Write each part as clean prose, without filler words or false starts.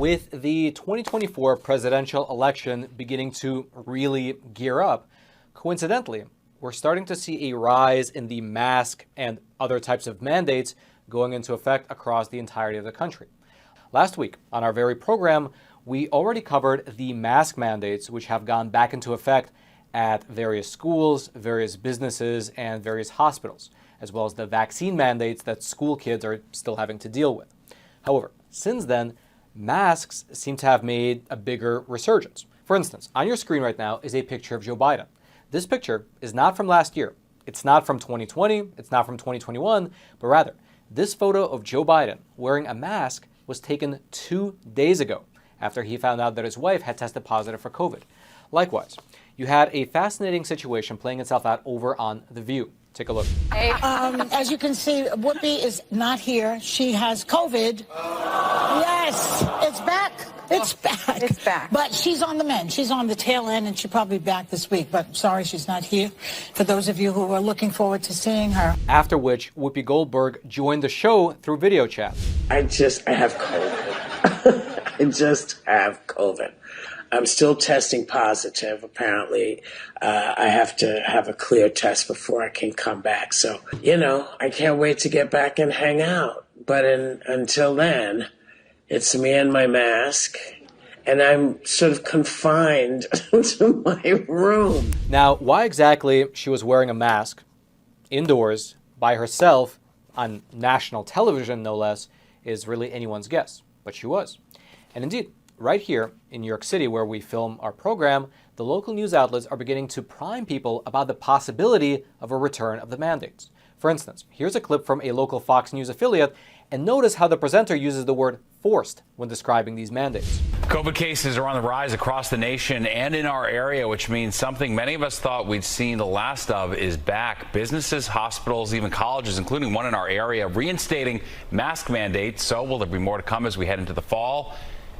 With the 2024 presidential election beginning to really gear up, coincidentally, we're starting to see a rise in the mask and other types of mandates going into effect across the entirety of the country. Last week, on our very program, we already covered the mask mandates, which have gone back into effect at various schools, various businesses, and various hospitals, as well as the vaccine mandates that school kids are still having to deal with. However, since then, masks seem to have made a bigger resurgence. For instance, on your screen right now is a picture of Joe Biden. This picture is not from last year. It's not from 2020. It's not from 2021, but rather, this photo of Joe Biden wearing a mask was taken 2 days ago after he found out that his wife had tested positive for COVID. Likewise, you had a fascinating situation playing itself out over on The View. Take a look. As you can see, Whoopi is not here. She has COVID. Yes, it's back. It's back. It's back. But she's on the mend. She's on the tail end, and she'll probably be back this week. But sorry she's not here. For those of you who are looking forward to seeing her. After which, Whoopi Goldberg joined the show through video chat. I have COVID. I just have COVID. I'm still testing positive, apparently. I have to have a clear test before I can come back. So, I can't wait to get back and hang out. But until then, it's me and my mask, and I'm sort of confined to my room. Now, why exactly she was wearing a mask indoors by herself on national television, no less, is really anyone's guess. But she was. And indeed, right here in New York City, where we film our program, the local news outlets are beginning to prime people about the possibility of a return of the mandates. For instance, here's a clip from a local Fox News affiliate, and notice how the presenter uses the word forced when describing these mandates. COVID cases are on the rise across the nation and in our area, which means something many of us thought we'd seen the last of is back. Businesses, hospitals, even colleges, including one in our area, reinstating mask mandates. So will there be more to come as we head into the fall?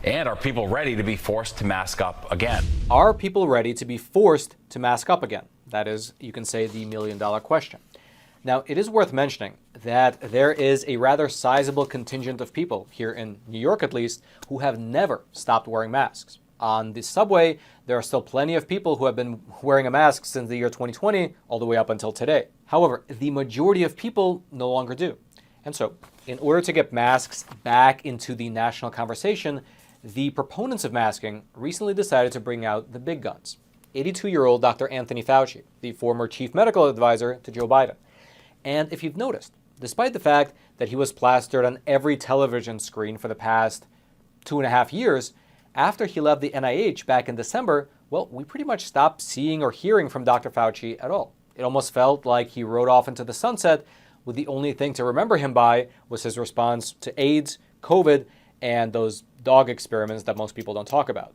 And are people ready to be forced to mask up again? Are people ready to be forced to mask up again? That is, you can say, the million-dollar question. Now, it is worth mentioning that there is a rather sizable contingent of people, here in New York at least, who have never stopped wearing masks. On the subway, there are still plenty of people who have been wearing a mask since the year 2020, all the way up until today. However, the majority of people no longer do. And so, in order to get masks back into the national conversation, the proponents of masking recently decided to bring out the big guns. 82-year-old Dr. Anthony Fauci, the former chief medical advisor to Joe Biden. And if you've noticed, despite the fact that he was plastered on every television screen for the past 2.5 years, after he left the NIH back in December, well, we pretty much stopped seeing or hearing from Dr. Fauci at all. It almost felt like he rode off into the sunset, with the only thing to remember him by was his response to AIDS, COVID, and those dog experiments that most people don't talk about.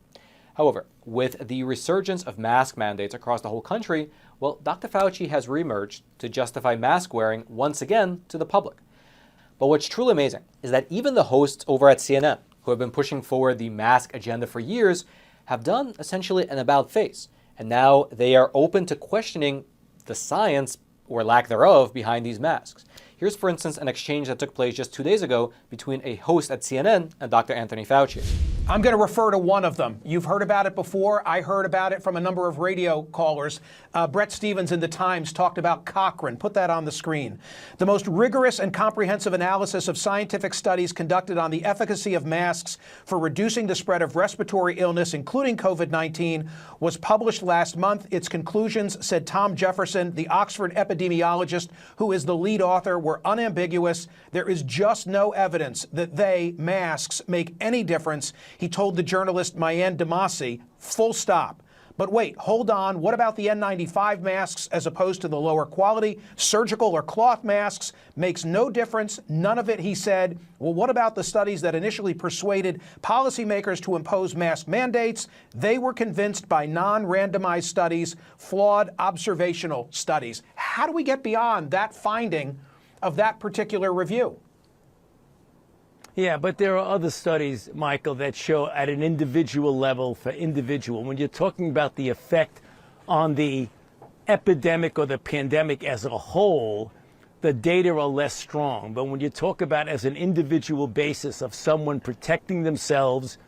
However, with the resurgence of mask mandates across the whole country, well, Dr. Fauci has reemerged to justify mask wearing once again to the public. But what's truly amazing is that even the hosts over at CNN, who have been pushing forward the mask agenda for years, have done essentially an about-face. And now they are open to questioning the science, or lack thereof, behind these masks. Here's, for instance, an exchange that took place just 2 days ago between a host at CNN and Dr. Anthony Fauci. I'm going to refer to one of them. You've heard about it before. I heard about it from a number of radio callers. Brett Stevens in The Times talked about Cochrane. Put that on the screen. The most rigorous and comprehensive analysis of scientific studies conducted on the efficacy of masks for reducing the spread of respiratory illness, including COVID-19, was published last month. Its conclusions, said Tom Jefferson, the Oxford epidemiologist who is the lead author, were unambiguous. There is just no evidence that masks, make any difference. He told the journalist Mayan Demasi, full stop. But wait, hold on. What about the N95 masks as opposed to the lower quality surgical or cloth masks? Makes no difference. None of it, he said. Well, what about the studies that initially persuaded policymakers to impose mask mandates? They were convinced by non-randomized studies, flawed observational studies. How do we get beyond that finding of that particular review? Yeah, but there are other studies, Michael, that show at an individual level for individual. When you're talking about the effect on the epidemic or the pandemic as a whole, the data are less strong. But when you talk about as an individual basis of someone protecting themselves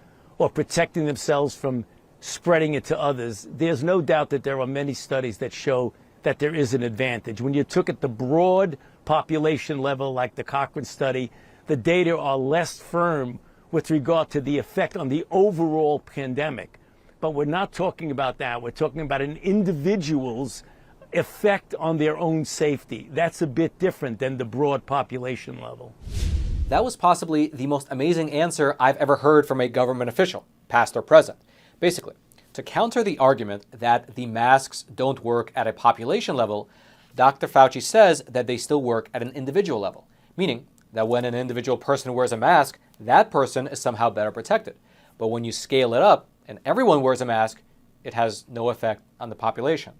or protecting themselves from spreading it to others, there's no doubt that there are many studies that show that there is an advantage. When you took at the broad population level, like the Cochrane study, the data are less firm with regard to the effect on the overall pandemic. But we're not talking about that. We're talking about an individual's effect on their own safety. That's a bit different than the broad population level. That was possibly the most amazing answer I've ever heard from a government official, past or present. Basically, to counter the argument that the masks don't work at a population level, Dr. Fauci says that they still work at an individual level, meaning that when an individual person wears a mask, that person is somehow better protected. But when you scale it up and everyone wears a mask, it has no effect on the population.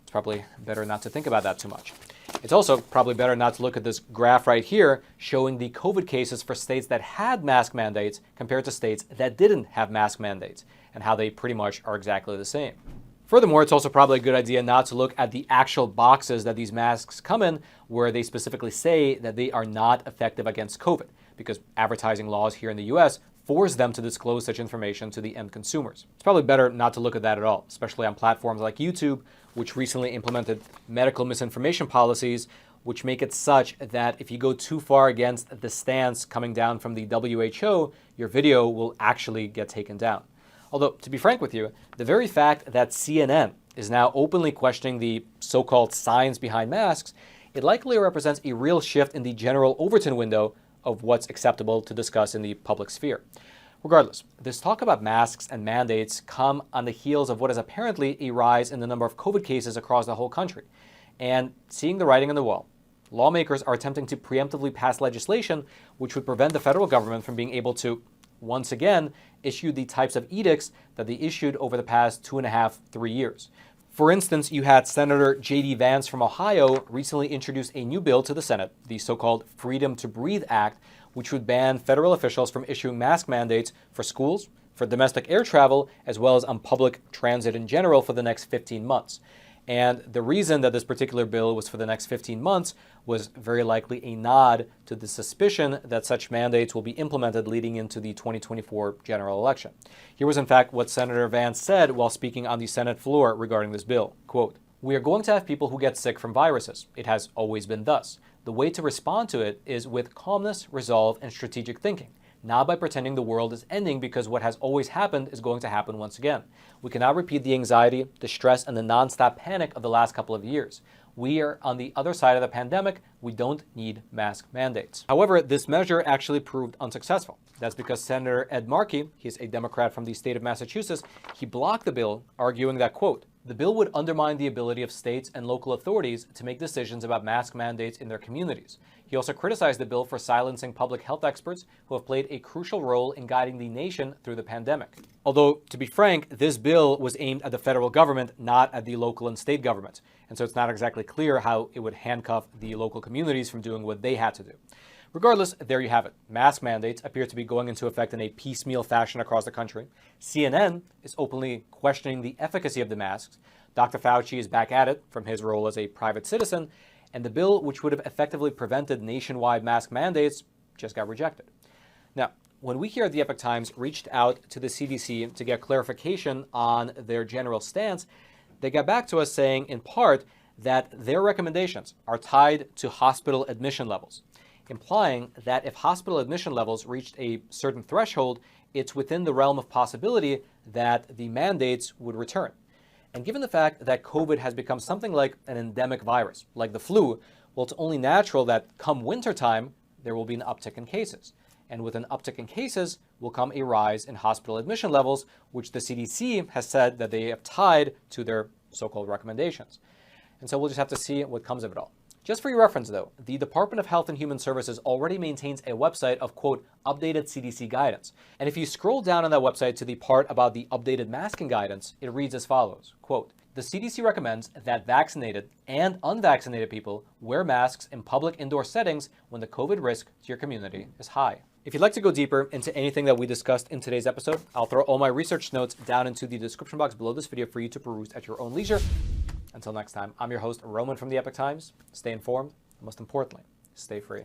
It's probably better not to think about that too much. It's also probably better not to look at this graph right here showing the COVID cases for states that had mask mandates compared to states that didn't have mask mandates, and how they pretty much are exactly the same. Furthermore, it's also probably a good idea not to look at the actual boxes that these masks come in, where they specifically say that they are not effective against COVID, because advertising laws here in the US force them to disclose such information to the end consumers. It's probably better not to look at that at all, especially on platforms like YouTube, which recently implemented medical misinformation policies, which make it such that if you go too far against the stance coming down from the WHO, your video will actually get taken down. Although, to be frank with you, the very fact that CNN is now openly questioning the so-called science behind masks, it likely represents a real shift in the general Overton window of what's acceptable to discuss in the public sphere. Regardless, this talk about masks and mandates come on the heels of what is apparently a rise in the number of COVID cases across the whole country. And seeing the writing on the wall, lawmakers are attempting to preemptively pass legislation which would prevent the federal government from being able to, once again, issue the types of edicts that they issued over the past 2.5, 3 years. For instance, you had Senator J.D. Vance from Ohio recently introduce a new bill to the Senate, the so-called Freedom to Breathe Act, which would ban federal officials from issuing mask mandates for schools, for domestic air travel, as well as on public transit in general for the next 15 months. And the reason that this particular bill was for the next 15 months was very likely a nod to the suspicion that such mandates will be implemented leading into the 2024 general election. Here was in fact what Senator Vance said while speaking on the Senate floor regarding this bill. Quote, "We are going to have people who get sick from viruses. It has always been thus. The way to respond to it is with calmness, resolve, and strategic thinking, not by pretending the world is ending because what has always happened is going to happen once again. We cannot repeat the anxiety, the stress, and the nonstop panic of the last couple of years. We are on the other side of the pandemic. We don't need mask mandates." However, this measure actually proved unsuccessful. That's because Senator Ed Markey, he's a Democrat from the state of Massachusetts, he blocked the bill, arguing that, quote, "The bill would undermine the ability of states and local authorities to make decisions about mask mandates in their communities." He also criticized the bill for silencing public health experts who have played a crucial role in guiding the nation through the pandemic. Although, to be frank, this bill was aimed at the federal government, not at the local and state governments. And so it's not exactly clear how it would handcuff the local communities from doing what they had to do. Regardless, there you have it. Mask mandates appear to be going into effect in a piecemeal fashion across the country. CNN is openly questioning the efficacy of the masks. Dr. Fauci is back at it from his role as a private citizen. And the bill, which would have effectively prevented nationwide mask mandates, just got rejected. Now, when we here at the Epoch Times reached out to the CDC to get clarification on their general stance, they got back to us saying, in part, that their recommendations are tied to hospital admission levels, implying that if hospital admission levels reached a certain threshold, it's within the realm of possibility that the mandates would return. And given the fact that COVID has become something like an endemic virus, like the flu, well, it's only natural that come wintertime, there will be an uptick in cases. And with an uptick in cases will come a rise in hospital admission levels, which the CDC has said that they have tied to their so-called recommendations. And so we'll just have to see what comes of it all. Just for your reference, though, the Department of Health and Human Services already maintains a website of, quote, updated CDC guidance. And if you scroll down on that website to the part about the updated masking guidance, it reads as follows, quote, "The CDC recommends that vaccinated and unvaccinated people wear masks in public indoor settings when the COVID risk to your community is high." If you'd like to go deeper into anything that we discussed in today's episode, I'll throw all my research notes down into the description box below this video for you to peruse at your own leisure. Until next time, I'm your host, Roman from the Epoch Times. Stay informed, and most importantly, stay free.